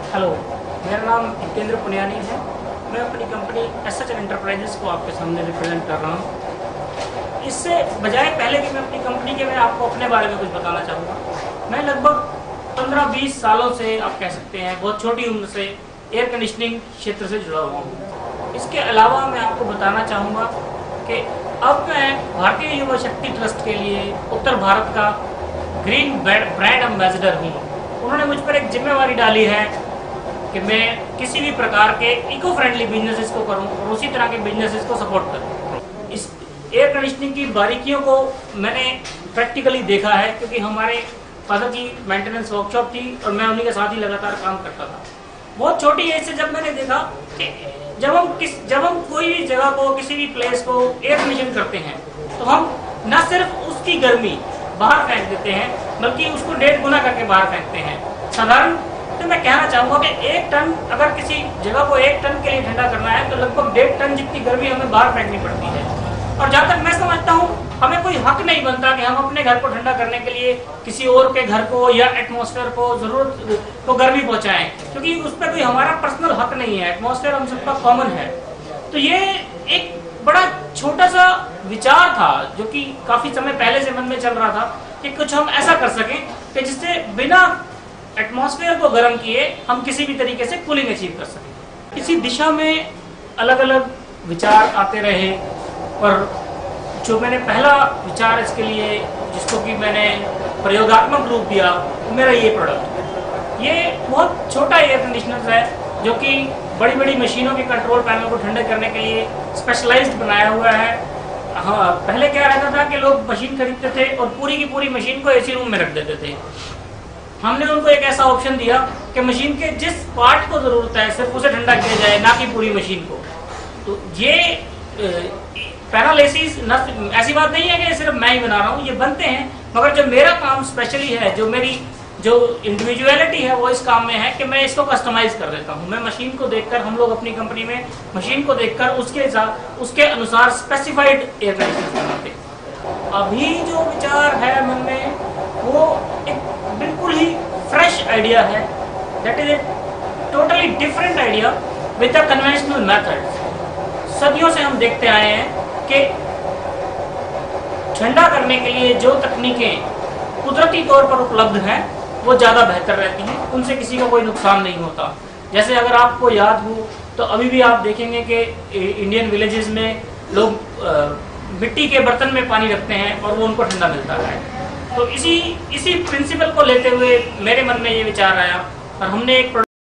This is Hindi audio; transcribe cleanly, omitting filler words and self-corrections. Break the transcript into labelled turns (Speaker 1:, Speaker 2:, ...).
Speaker 1: हेलो, मेरा नाम जितेंद्र पुनियानी है। मैं अपनी कंपनी एसएच एंटरप्राइजेस को आपके सामने रिप्रेजेंट कर रहा हूँ। इससे बजाय पहले कि मैं अपनी कंपनी के मैं आपको अपने बारे में कुछ बताना चाहूँगा। मैं लगभग 15-20 सालों से आप कह सकते हैं, बहुत छोटी उम्र से एयर कंडीशनिंग क्षेत्र से जुड़ा हुआ हूँ। इसके अलावा मैं आपको बताना चाहूँगा कि अब मैं भारतीय युवा शक्ति ट्रस्ट के लिए उत्तर भारत का ग्रीन ब्रांड एम्बेसडर हूँ। उन्होंने मुझ पर एक जिम्मेवारी डाली है कि मैं किसी भी प्रकार के इको फ्रेंडली बिजनेसेस को करूं और उसी तरह के बिजनेसेस को सपोर्ट करूं। इस एयर कंडीशनिंग की बारीकियों को मैंने प्रैक्टिकली देखा है, क्योंकि हमारे फादर की मेंटेनेंस वर्कशॉप थी और मैं उन्हीं के साथ ही लगातार काम करता था। बहुत छोटी एज से जब मैंने देखा कि जब हम कोई भी जगह को, किसी भी प्लेस को एयर कंडीशन करते हैं तो हम न सिर्फ उसकी गर्मी बाहर फेंक देते हैं, बल्कि उसको 1.5 गुना करके बाहर फेंकते हैं। साधारण तो मैं कहना चाहूँगा कि 1 टन, अगर किसी जगह को 1 टन के लिए ठंडा करना है तो लगभग 1.5 टन जितनी गर्मी हमें बाहर फेंकनी पड़ती है। और जहाँ तक मैं समझता हूँ, हमें कोई हक नहीं बनता कि हम अपने घर को ठंडा करने के लिए किसी और के घर को या एटमॉस्फेयर को जरूरत को गर्मी पहुँचाएं, क्योंकि उस पर कोई हमारा पर्सनल हक नहीं है। एटमॉस्फेयर हम सबका कॉमन है। तो ये एक बड़ा छोटा सा विचार था जो कि काफी समय पहले से मन में चल रहा था कि कुछ हम ऐसा कर सकें कि जिससे बिना एटमॉस्फेयर को गर्म किए हम किसी भी तरीके से कूलिंग अचीव कर सकें। इसी दिशा में अलग अलग विचार आते रहे, और जो मैंने पहला विचार इसके लिए, जिसको कि मैंने प्रयोगात्मक रूप दिया, मेरा ये प्रोडक्ट है। ये बहुत छोटा एयर कंडीशनर है जो कि बड़ी बड़ी मशीनों के कंट्रोल पैनल को ठंडे करने के लिए स्पेशलाइज्ड बनाया हुआ है। हाँ, पहले क्या रहता था कि लोग मशीन खरीदते थे और पूरी की पूरी मशीन को एसी रूम में रख देते थे। हमने उनको एक ऐसा ऑप्शन दिया कि मशीन के जिस पार्ट को जरूरत है सिर्फ उसे ठंडा किया जाए, ना कि पूरी मशीन को। तो ये पैनल एसीज ऐसी बात नहीं है कि सिर्फ मैं ही बना रहा हूँ, ये बनते हैं, मगर जो मेरा काम स्पेशली है, जो इंडिविजुअलिटी है वो इस काम में है कि मैं इसको कस्टमाइज कर देता हूँ। मैं मशीन को देखकर, हम लोग अपनी कंपनी में मशीन को देखकर उसके अनुसार स्पेसिफाइड एयर कंडीशनर बनाते हैं। अभी जो विचार है मन में, वो एक बिल्कुल ही फ्रेश आइडिया है। That is a totally different idea with the conventional method. सदियों से हम देखते आए हैं कि ठंडा करने के लिए जो तकनीकें कुदरती तौर पर उपलब्ध हैं वो ज़्यादा बेहतर रहती हैं, उनसे किसी को कोई नुकसान नहीं होता। जैसे अगर आपको याद हो तो अभी भी आप देखेंगे कि इंडियन विलेजेस में लोग मिट्टी के बर्तन में पानी रखते हैं और वो उनको ठंडा मिलता है। तो इसी प्रिंसिपल को लेते हुए मेरे मन में ये विचार आया और हमने एक